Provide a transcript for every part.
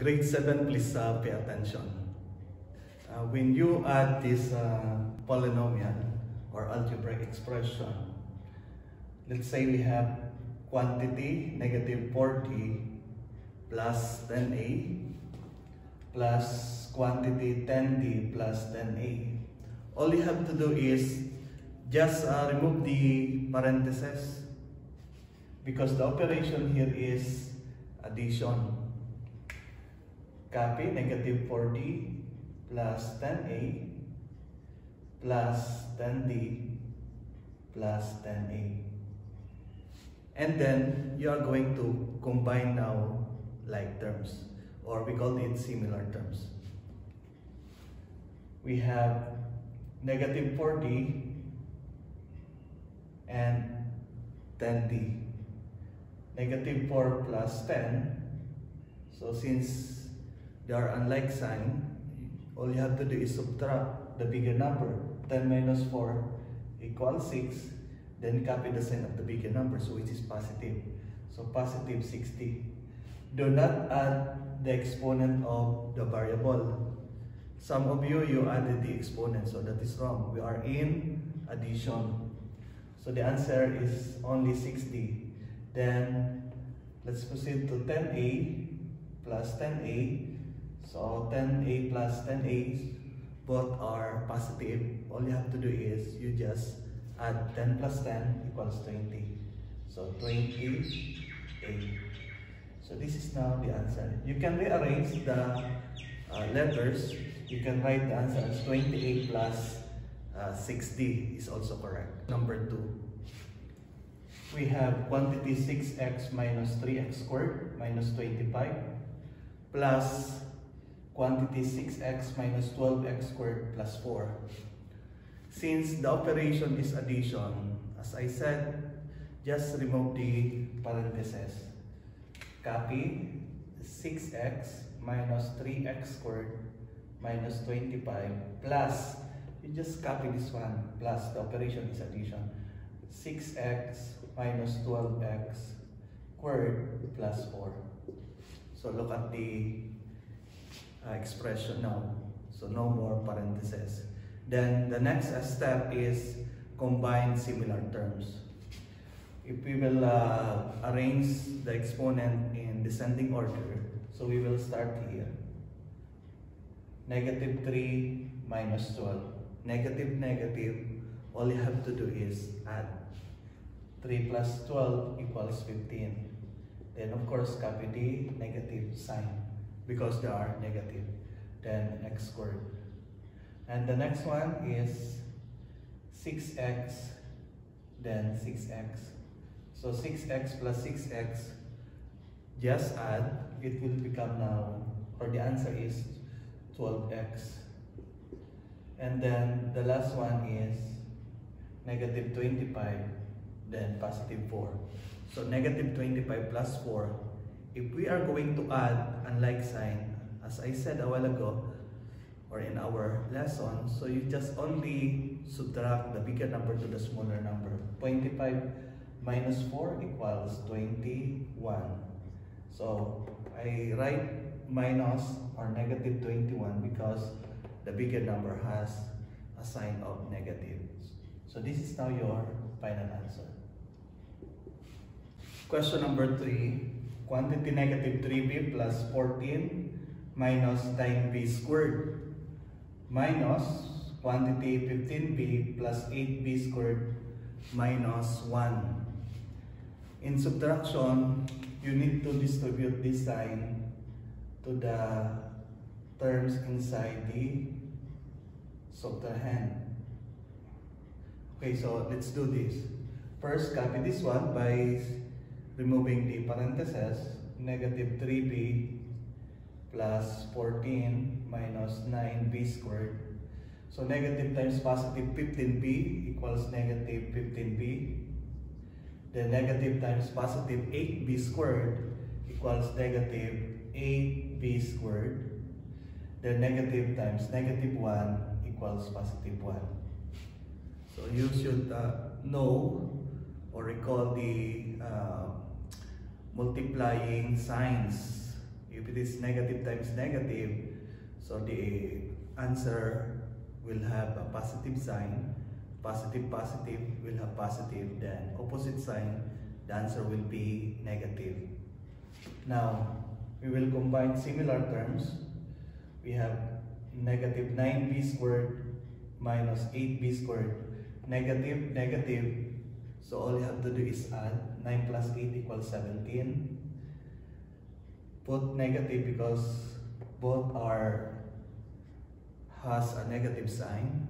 Grade 7, please pay attention. When you add this polynomial or algebraic expression, let's say we have quantity negative 40 plus 10a plus quantity 10d plus 10a. All you have to do is just remove the parentheses because the operation here is addition. Copy negative 40 plus 10a plus 10d plus 10a. And then you are going to combine now like terms, or we call it similar terms. We have negative 40 and 10d. Negative 4 plus 10. So since they are unlike sign, all you have to do is subtract the bigger number. 10 minus 4 equals 6. Then copy the sign of the bigger number, so which is positive. So positive 60. Do not add the exponent of the variable. Some of you added the exponent, so that is wrong. We are in addition. So the answer is only 60. Then let's proceed to 10a plus 10a. So 10a plus 10a, both are positive. All you have to do is you just add 10 plus 10 equals 20. So 20a. So this is now the answer. You can rearrange the letters. You can write the answer as 28 plus 60 is also correct. Number 2. We have quantity 6x minus 3x squared minus 25 plus quantity 6x minus 12x squared plus 4. Since the operation is addition, as I said, just remove the parentheses. Copy 6x minus 3x squared minus 25 plus, you just copy this one, plus the operation is addition. 6x minus 12x squared plus 4. So look at the expression now. So no more parentheses. Then the next step is combine similar terms. If we will arrange the exponent in descending order, so we will start here. Negative 3 minus 12. Negative, negative, all you have to do is add. 3 plus 12 equals 15. Then of course copy the negative sign because they are negative. Then x squared. And the next one is 6x, then 6x. So 6x plus 6x, just add, it will become now, or the answer is 12x. And then the last one is negative 25, then positive 4. So negative 25 plus 4, if we are going to add unlike sign, as I said a while ago, or in our lesson, so you just only subtract the bigger number to the smaller number. 25 minus 4 equals 21. So I write minus or negative 21 because the bigger number has a sign of negative. So this is now your final answer. Question number 3. Quantity negative 3b plus 14 minus 9b squared minus quantity 15b plus 8b squared minus 1. In subtraction, you need to distribute this sign to the terms inside the subtrahend. Okay, so let's do this. First, copy this one by removing the parentheses. Negative 3b plus 14 minus 9b squared. So negative times positive 15b equals negative 15b. Then negative times positive 8b squared equals negative 8b squared. Then negative times negative 1 equals positive 1. So you should know or recall the multiplying signs. if it is negative times negative, so the answer will have a positive sign. Positive will have positive, then opposite sign, the answer will be negative. Now, we will combine similar terms. We have negative 9b squared minus 8b squared. Negative, negative. So all you have to do is add 9 plus 8 equals 17. Put negative because both has a negative sign.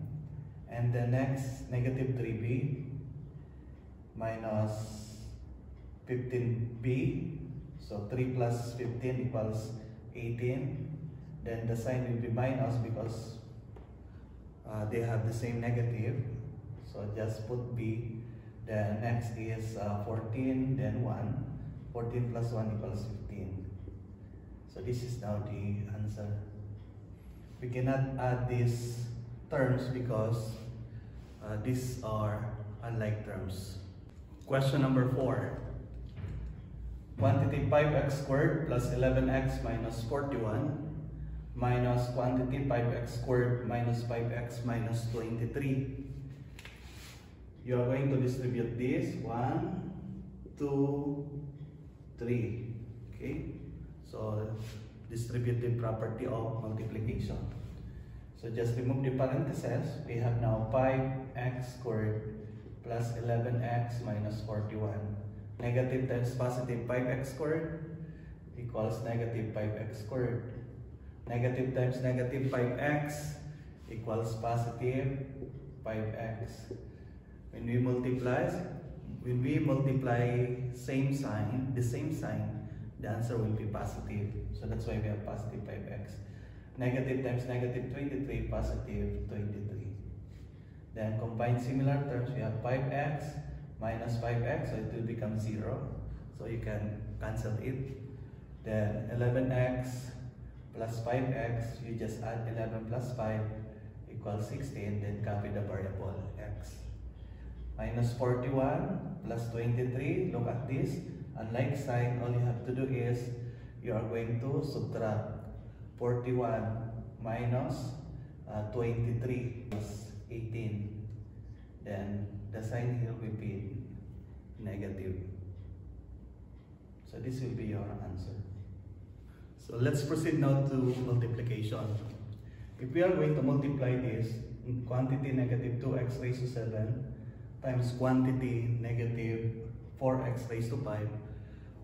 And the next, negative 3b minus 15b. So 3 plus 15 equals 18. Then the sign will be minus because they have the same negative. So just put b. Then next is 14, then 1. 14 plus 1 equals 15. So this is now the answer. We cannot add these terms because these are unlike terms. Question number 4. Quantity 5x squared plus 11x minus 41 minus quantity 5x squared minus 5x minus 23. You are going to distribute this 1, 2, 3. Okay? So distributive property of multiplication. So just remove the parentheses. We have now 5x squared plus 11x minus 41. Negative times positive 5x squared equals negative 5x squared. Negative times negative 5x equals positive 5x. When we multiply same sign, the answer will be positive. So that's why we have positive 5x. Negative times negative 23, positive 23. Then combine similar terms, we have 5x minus 5x, so it will become 0. So you can cancel it. Then 11x plus 5x, you just add 11 plus 5 equals 16, then copy the variable x. Minus 41 plus 23, look at this. Unlike sign, all you have to do is you are going to subtract 41 minus 23 plus 18. Then the sign here will be negative. So this will be your answer. So let's proceed now to multiplication. If we are going to multiply this, quantity negative 2x raised to 7 times quantity negative 4x raised to 5,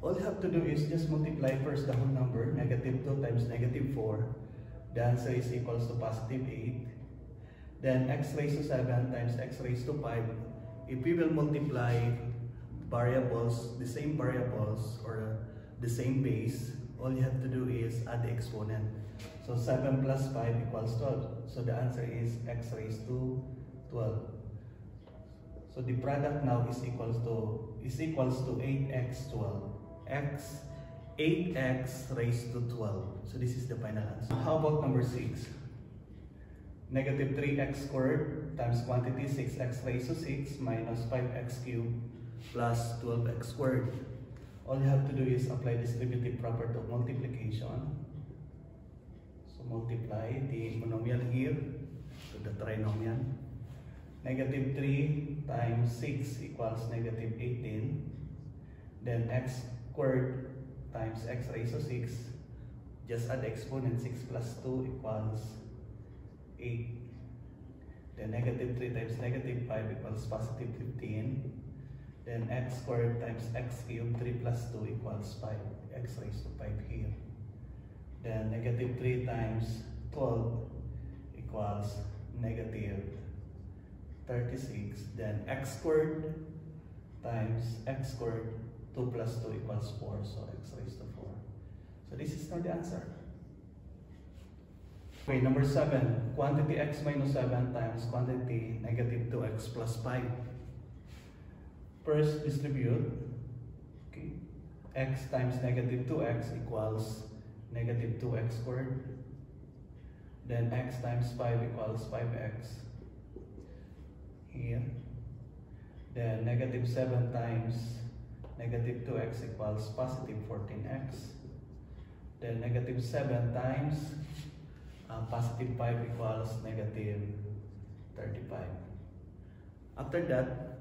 all you have to do is just multiply first the whole number, negative 2 times negative 4. The answer is equals to positive 8. Then x raised to 7 times x raised to 5. If we will multiply variables, the same variables or the same base, all you have to do is add the exponent. So 7 plus 5 equals 12. So the answer is x raised to 12. So the product now is equals to 8x 12. 8x raised to 12. So this is the final answer. How about number 6? Negative 3x squared times quantity 6x raised to 6 minus 5x cubed plus 12x squared. All you have to do is apply distributive property of multiplication. So multiply the monomial here to the trinomial. Negative 3 times 6 equals negative 18. Then x squared times x raised to 6. Just add exponent, 6 plus 2 equals 8. Then negative 3 times negative 5 equals positive 15. Then x squared times x cubed, 3 plus 2 equals 5. X raised to 5 here. Then negative 3 times 12 equals negative 36. Then x squared times x squared, 2 plus 2 equals 4. So x raised to 4. So this is now the answer. Okay, number 7. Quantity x minus 7 times quantity negative 2x plus 5. First distribute. Okay. X times negative 2x equals negative 2x squared. Then x times 5 equals 5x. Here. Then negative 7 times negative 2x equals positive 14x. Then negative 7 times positive 5 equals negative 35. After that,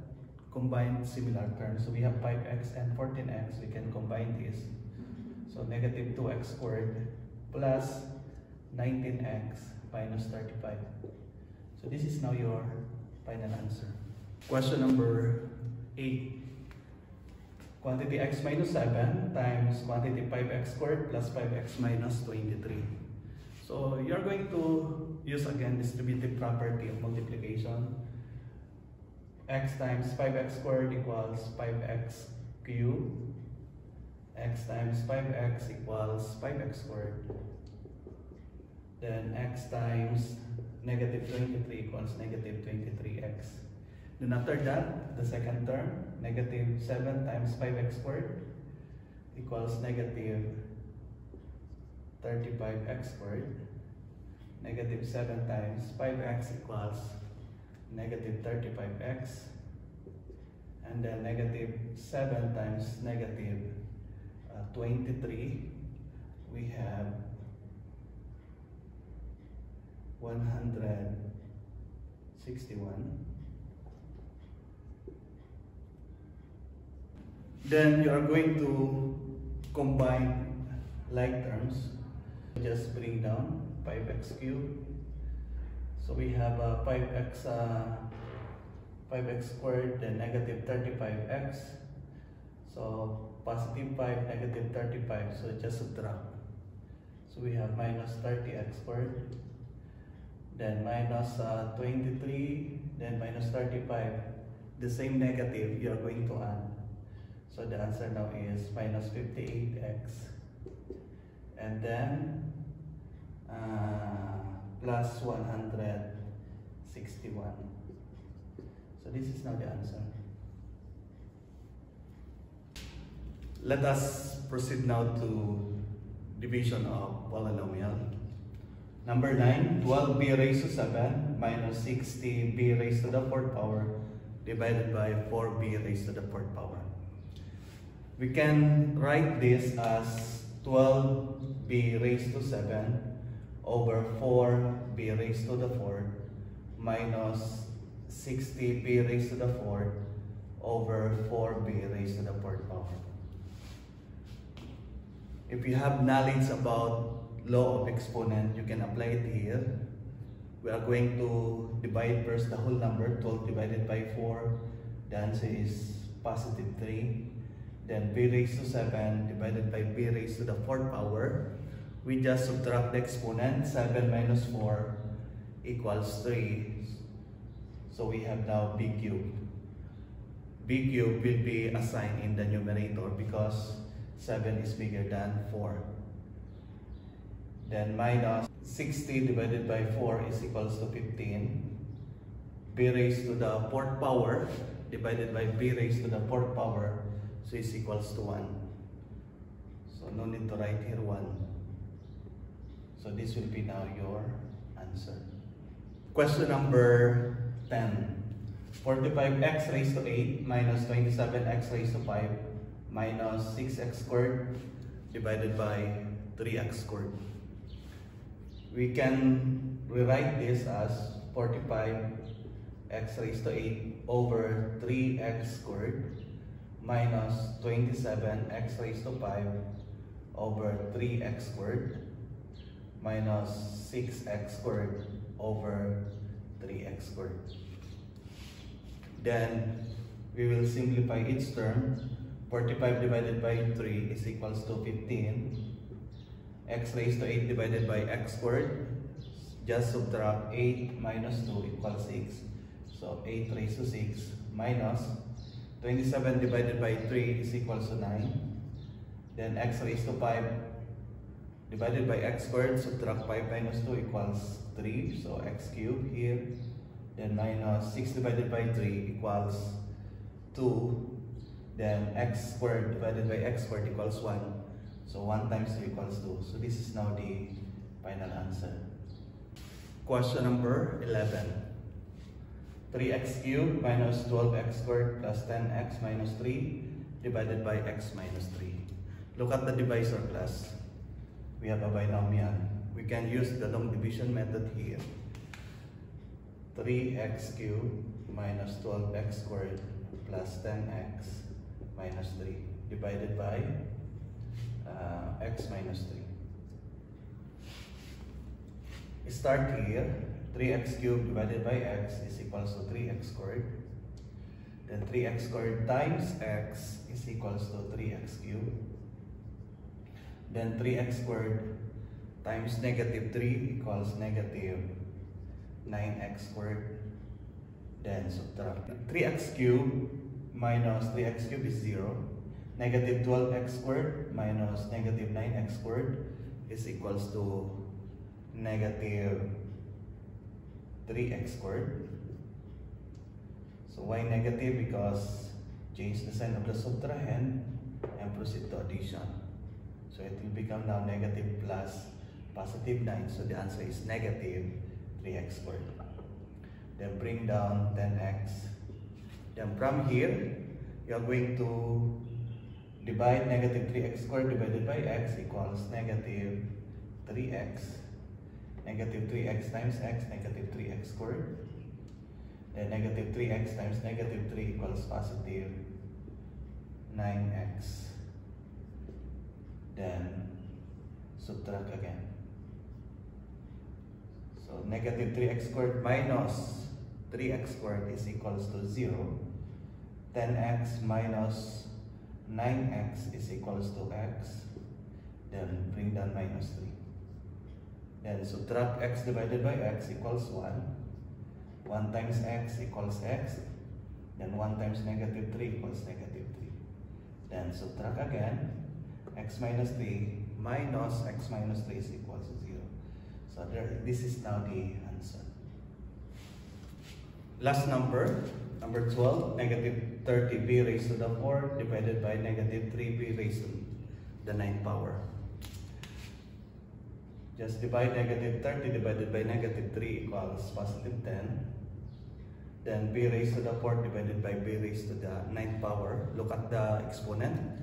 combine similar terms. So we have 5x and 14x. We can combine this. So negative 2x squared plus 19x minus 35. So this is now your final answer. Question number 8. Quantity x minus 7 times quantity 5x squared plus 5x minus 23. So you're going to use again distributive property of multiplication. X times 5x squared equals 5x cubed. X times 5x equals 5x squared. Then x times negative 23 equals negative 23x. Then after that, the second term, negative 7 times 5x squared equals negative 35x squared. Negative 7 times 5x equals negative 35x. And then negative 7 times negative 23, we have 161. Then you are going to combine like terms. Just bring down 5x cubed. So we have 5x squared, then negative 35x. So positive 5, negative 35, so just subtract. So we have minus 30x squared, then minus 23, then minus 35. The same negative you are going to add. So the answer now is minus 58x. And then plus 161. So this is now the answer. Let us proceed now to division of polynomial. Number 9, 12b raised to 7 minus 60b raised to the 4th power divided by 4b raised to the 4th power. We can write this as 12b raised to 7 over 4b raised to the 4th minus 60b raised to the 4th over 4b raised to the 4th power. If you have knowledge about law of exponent, you can apply it here. We are going to divide first the whole number, 12 divided by 4. The answer is positive 3. Then b raised to 7 divided by b raised to the 4th power. We just subtract the exponent. 7 minus 4 equals 3. So we have now b cubed. B cubed will be assigned in the numerator because 7 is bigger than 4. Then minus 60 divided by 4 is equals to 15. B raised to the 4th power divided by b raised to the 4th power, so is equals to 1. So no need to write here 1. So this will be now your answer. Question number 10. 45x raised to 8 minus 27x raised to 5 minus 6x squared divided by 3x squared. We can rewrite this as 45x raised to 8 over 3x squared minus 27x raised to 5 over 3x squared minus 6x squared over 3x squared. Then we will simplify each term. 45 divided by 3 is equals to 15. X raised to 8 divided by x squared. Just subtract 8 minus 2 equals 6. So 8 raised to 6 minus 27 divided by 3 is equals to 9. Then x raised to 5 divided by x squared, subtract 5 minus 2 equals 3. So x cubed here. Then minus 6 divided by 3 equals 2. Then x squared divided by x squared equals 1. So 1 times 2 equals 2. So this is now the final answer. Question number 11. 3x cubed minus 12x squared plus 10x minus 3 divided by x minus 3. Look at the divisor class. we have a binomial. We can use the long division method here. 3x cubed minus 12x squared plus 10x minus 3 divided by x minus 3. Start here. 3x cubed divided by x is equals to 3x squared. Then 3x squared times x is equals to 3x cubed. Then 3x squared times negative 3 equals negative 9x squared. Then subtract. 3x cubed minus 3x cubed is 0. Negative 12x squared minus negative 9x squared is equals to negative 3x squared. So why negative? Because change the sign of the subtrahend and proceed to addition. So it will become now negative plus positive 9. So the answer is negative 3x squared. Then bring down 10x. Then from here, you are going to divide negative 3x squared divided by x equals negative 3x. Negative 3x times x, negative 3x squared. Then negative 3x times negative 3 equals positive 9x. Then subtract again. So negative 3x squared minus 3x squared is equals to 0. 10x minus 9x is equals to x. Then bring down minus 3. Then subtract x divided by x equals 1. 1 times x equals x. Then 1 times negative 3 equals negative 3. Then subtract again. X minus 3 minus x minus 3 is equals to 0. So this is now the answer. Last number, number 12, negative 30b raised to the 4 divided by negative 3b raised to the 9th power. Just divide negative 30 divided by negative 3 equals positive 10. Then b raised to the 4 divided by b raised to the 9th power. Look at the exponent.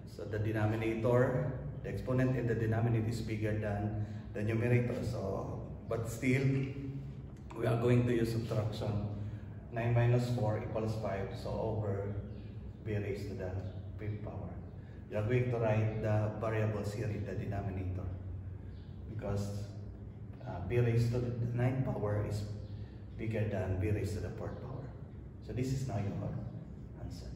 So the denominator, the exponent in the denominator is bigger than the numerator. So, but still, we are going to use subtraction. 9 minus 4 equals 5. So over b raised to the 5th power. You are going to write the variables here in the denominator, because b raised to the 9th power is bigger than b raised to the 4th power. So this is now your answer.